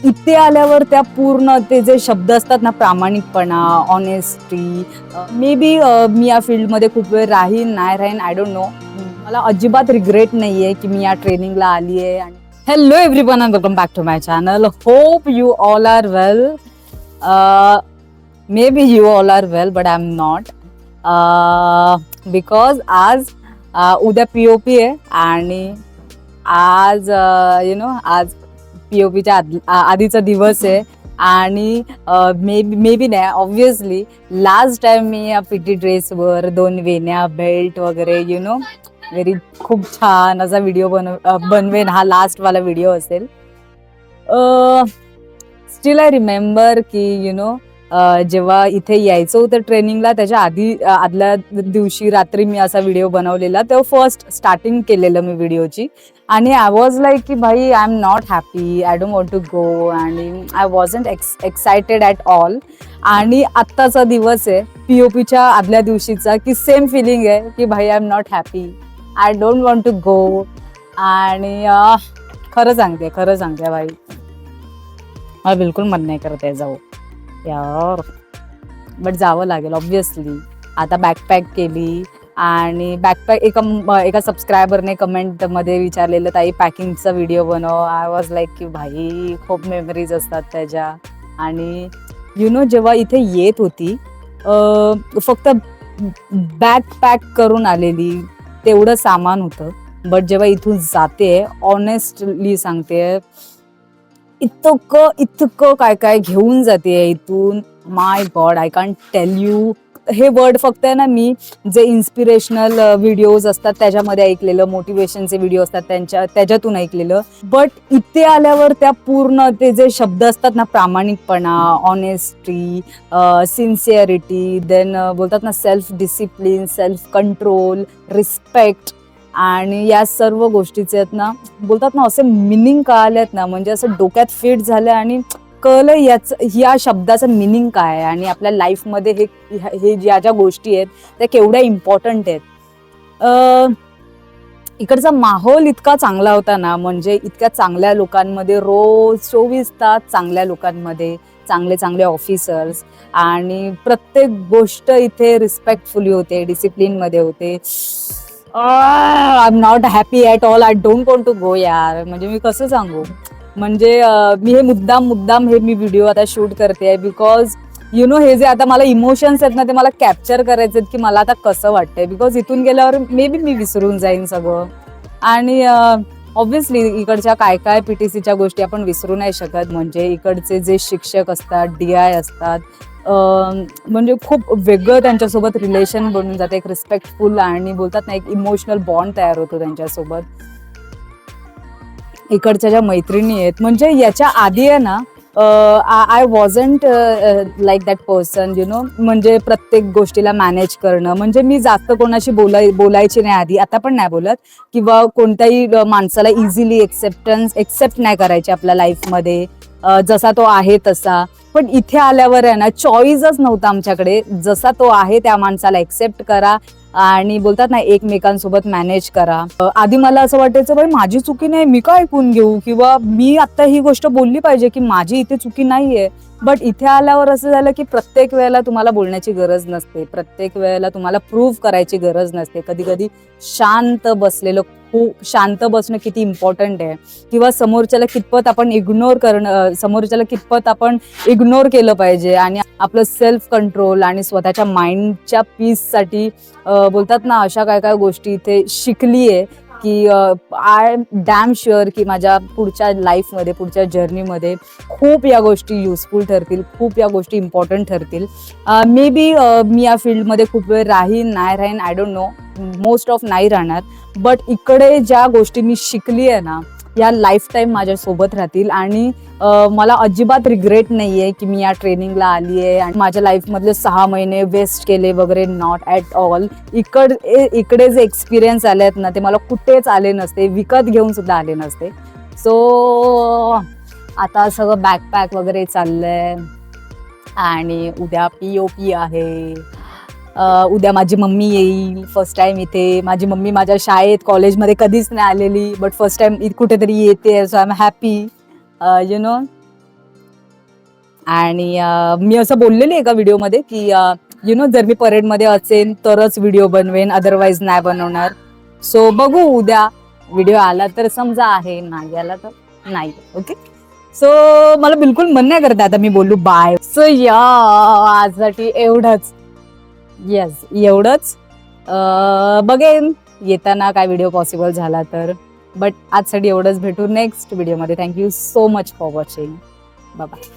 इथे आल्यावर त्या पूर्ण ते जे शब्द असतात ना, प्रामाणिकपणा, ऑनेस्टी, मे बी मी या फील्डमध्ये खूप वेळ राहीन नाही राहीन आय डोंट नो. मला अजिबात रिग्रेट नाहीये की मी या ट्रेनिंगला आली आहे. आणि hello everyone and welcome back to my channel. Hope you all are well. Maybe you all are well but I am not, because आज उद्या पीओपी आहे आणि आज आज पीओपीच्या आधीचा दिवस आहे. आणि मे बी नाही, ऑब्व्हियसली लास्ट टाइम मी या पीटी ड्रेसवर 2 वेण्या, बेल्ट वगैरे व्हेरी खूप छान असा व्हिडिओ बनवेन. हा लास्ट वाला व्हिडिओ असेल. स्टील आय रिमेंबर की जेव्हा इथे यायचं होतं ट्रेनिंगला, त्याच्या आदल्या दिवशी रात्री मी असा व्हिडिओ बनवलेला. तेव्हा फर्स्ट स्टार्टिंग केलेलं मी व्हिडिओची. आणि आय वॉज लाईक की भाई I am not happy, I don't want to go आणि I wasn't excited at all. आणि आत्ताचा दिवस आहे पीओपीच्या आदल्या दिवशीचा, की सेम फिलिंग आहे की भाई I am not happy, I don't want to go. आणि खरं सांगते भाई, मला बिलकुल मन नाही करत आहे जाऊ यार, बट जावं लागेल ऑब्व्हियसली. आता बॅकपॅक केली आणि बॅकपॅक एका सबस्क्रायबरने कमेंटमध्ये विचारलेलं, ताई पॅकिंगचा व्हिडिओ बनव. आय वॉज लाईक की भाई खूप मेमरीज असतात त्याच्या. आणि जेव्हा इथे येत होती फक्त बॅग पॅक करून आलेली, तेवढं सामान होतं. बट जेव्हा इथून जाते, ऑनेस्टली सांगते, इतकं काय काय घेऊन जाते इथून. My god, I can't tell you. हे वर्ड फक्त आहे ना, मी जे इन्स्पिरेशनल व्हिडिओज असतात त्याच्यामध्ये ऐकलेलं, मोटिवेशनचे व्हिडिओ असतात त्याच्यातून ऐकलेलं. बट इथे आल्यावर त्या पूर्ण ते जे शब्द असतात ना, प्रामाणिकपणा, ऑनेस्टी, सिन्सिअरिटी, देन बोलतात ना self discipline, self control, respect, आणि या सर्व गोष्टीचे आहेत ना, बोलतात ना असे मिनिंग कळालेत ना, म्हणजे असं डोक्यात फिट झालं आणि कळलं या शब्दाचं मिनिंग काय आहे आणि आपल्या लाईफमध्ये हे ज्या गोष्टी आहेत त्या केवढ्या इम्पॉर्टंट आहेत. इकडचा माहोल इतका चांगला होता ना, म्हणजे इतक्या चांगल्या लोकांमध्ये, रोज 24 तास चांगल्या लोकांमध्ये, चांगले ऑफिसर्स, आणि प्रत्येक गोष्ट इथे रिस्पेक्टफुली होते, डिसिप्लिनमध्ये होते. I am not happy at all, I don't want to go यार. म्हणजे मी कसं सांगू, म्हणजे मी हे मुद्दाम हे मी व्हिडिओ आता शूट करते बिकॉज हे जे आता मला इमोशन्स आहेत ना, ते मला कॅप्चर करायचे आहेत की मला आता कसं वाटतंय. बिकॉज इथून गेल्यावर मे बी मी विसरून जाईन सगळं. आणि ऑब्व्हियसली इकडच्या काय पीटीसीच्या गोष्टी आपण विसरू नाही शकत. म्हणजे इकडचे जे शिक्षक असतात, DI असतात, म्हणजे खूप वेगळं त्यांच्यासोबत रिलेशन बनून जाते, एक रिस्पेक्टफुल, आणि बोलतात ना एक इमोशनल बॉन्ड तयार होतो त्यांच्यासोबत. इकडच्या ज्या मैत्रिणी आहेत, म्हणजे याच्या आधी आहे ना, I wasn't like that person म्हणजे प्रत्येक गोष्टीला मॅनेज करणं. म्हणजे मी जास्त कोणाशी बोलायची नाही आधी, आता पण नाही बोलत, किंवा कोणत्याही माणसाला इझिली एक्सेप्ट नाही करायचे आपल्या लाईफमध्ये, जसा तो आहे तसा. पण इथे आल्यावर आहे ना, चॉईसच नव्हता आमच्याकडे, जसा तो आहे त्या माणसाला एक्सेप्ट करा आणि बोलतात ना एकमेकांसोबत मॅनेज करा. आधी मला असं वाटायचं, बाई माझी चुकी नाही, मी काय ऐकून घेऊ, किंवा मी आता ही गोष्ट बोलली पाहिजे की माझी इथे चुकी नाहीये. बट इथे आल्यावर असं झालं की प्रत्येक वेळेला तुम्हाला बोलण्याची गरज नसते, प्रत्येक वेळेला तुम्हाला प्रूव्ह करायची गरज नसते. कधी कधी शांत बसणं किती इम्पॉर्टंट आहे, किंवा समोरच्याला कितपत आपण इग्नोर केलं पाहिजे, आणि आपलं सेल्फ कंट्रोल आणि स्वतःच्या माइंडच्या पीससाठी बोलतात ना अशा काय गोष्टी इथे शिकली आहे की आय एम डॅम शुअर की माझ्या पुढच्या लाईफमध्ये, पुढच्या जर्नीमध्ये खूप या गोष्टी युजफुल ठरतील, खूप या गोष्टी इम्पॉर्टंट ठरतील. मे बी मी या फील्डमध्ये खूप वेळ राहीन नाही राहीन I don't know, most of नाही राहणार. बट इकडे ज्या गोष्टी मी शिकली आहे ना, या लाईफ टाईम माझ्यासोबत राहतील. आणि मला अजिबात रिग्रेट नाही आहे की मी या ट्रेनिंगला आली आहे आणि माझ्या लाईफमधले 6 महिने वेस्ट केले वगैरे, नॉट ॲट ऑल. इकडे जे एक्सपिरियन्स आले आहेत ना, ते मला कुठेच आले नसते, विकत घेऊन सुद्धा आले नसते. सो आता सगळं बॅकपॅक वगैरे चाललंय आणि उद्या POP आहे. उद्या माझी मम्मी येईल फर्स्ट टाइम इथे. माझी मम्मी माझ्या शाळेत, कॉलेजमध्ये कधीच नाही आलेली, बट फर्स्ट टाइम कुठेतरी येते. So I am happy. आणि मी असं बोललेली एका व्हिडिओमध्ये की जर मी परेडमध्ये असेल तरच व्हिडिओ बनवेन, अदरवाईज नाही बनवणार. सो बघू उद्या व्हिडिओ आला तर समजा आहे, नाही आला तर नाही. ओके, सो मला बिलकुल मन नाही करत आता मी बोलू बाय. सो या आजसाठी एवढंच. येस, एवढंच. बघेन येताना काय व्हिडिओ पॉसिबल झाला तर. बट आजसाठी एवढंच. भेटू नेक्स्ट व्हिडिओमध्ये. Thank you so much for watching. Bye bye.